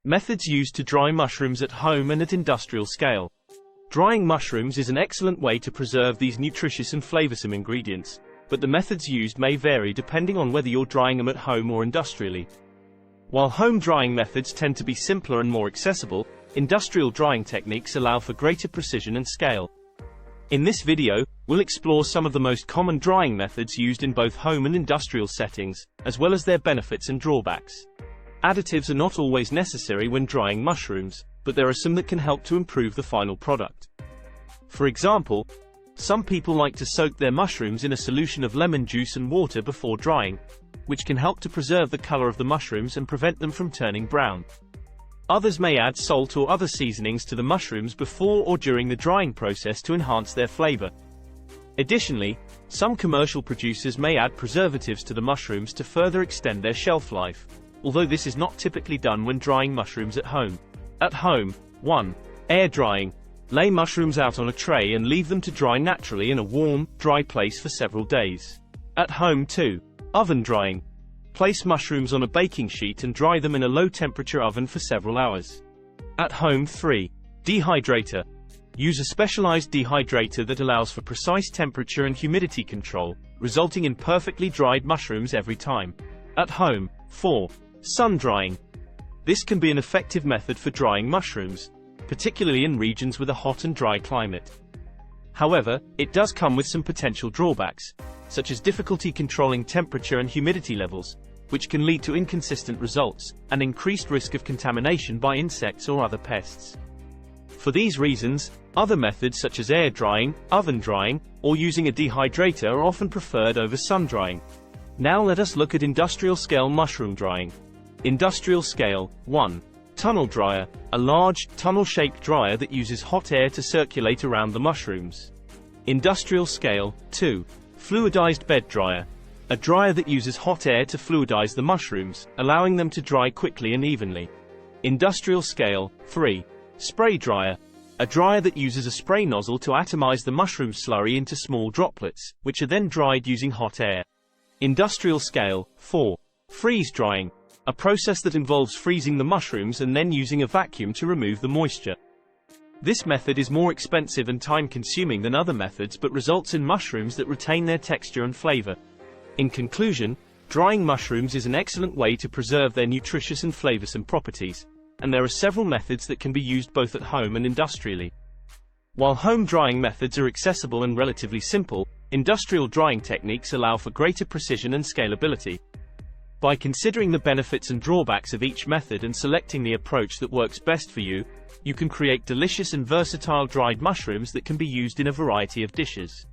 Methods used to dry mushrooms at home and at industrial scale. Drying mushrooms is an excellent way to preserve these nutritious and flavorsome ingredients, but the methods used may vary depending on whether you're drying them at home or industrially. While home drying methods tend to be simpler and more accessible, industrial drying techniques allow for greater precision and scale. In this video, we'll explore some of the most common drying methods used in both home and industrial settings, as well as their benefits and drawbacks. Additives are not always necessary when drying mushrooms, but there are some that can help to improve the final product. For example, some people like to soak their mushrooms in a solution of lemon juice and water before drying, which can help to preserve the color of the mushrooms and prevent them from turning brown. Others may add salt or other seasonings to the mushrooms before or during the drying process to enhance their flavor. Additionally, some commercial producers may add preservatives to the mushrooms to further extend their shelf life, although this is not typically done when drying mushrooms at home. At home, 1. Air drying. Lay mushrooms out on a tray and leave them to dry naturally in a warm, dry place for several days. At home 2. Oven drying. Place mushrooms on a baking sheet and dry them in a low-temperature oven for several hours. At home 3. Dehydrator. Use a specialized dehydrator that allows for precise temperature and humidity control, resulting in perfectly dried mushrooms every time. At home 4. Sun drying. This can be an effective method for drying mushrooms, particularly in regions with a hot and dry climate. However, it does come with some potential drawbacks, such as difficulty controlling temperature and humidity levels, which can lead to inconsistent results, and increased risk of contamination by insects or other pests. For these reasons, other methods such as air drying, oven drying, or using a dehydrator are often preferred over sun drying. Now let us look at industrial-scale mushroom drying. Industrial scale. 1. Tunnel dryer. A large, tunnel-shaped dryer that uses hot air to circulate around the mushrooms. Industrial scale. 2. Fluidized bed dryer. A dryer that uses hot air to fluidize the mushrooms, allowing them to dry quickly and evenly. Industrial scale. 3. Spray dryer. A dryer that uses a spray nozzle to atomize the mushroom slurry into small droplets, which are then dried using hot air. Industrial scale. 4. Freeze drying. A process that involves freezing the mushrooms and then using a vacuum to remove the moisture. This method is more expensive and time-consuming than other methods but results in mushrooms that retain their texture and flavor. In conclusion, drying mushrooms is an excellent way to preserve their nutritious and flavorsome properties, and there are several methods that can be used both at home and industrially. While home drying methods are accessible and relatively simple, industrial drying techniques allow for greater precision and scalability. By considering the benefits and drawbacks of each method and selecting the approach that works best for you, you can create delicious and versatile dried mushrooms that can be used in a variety of dishes.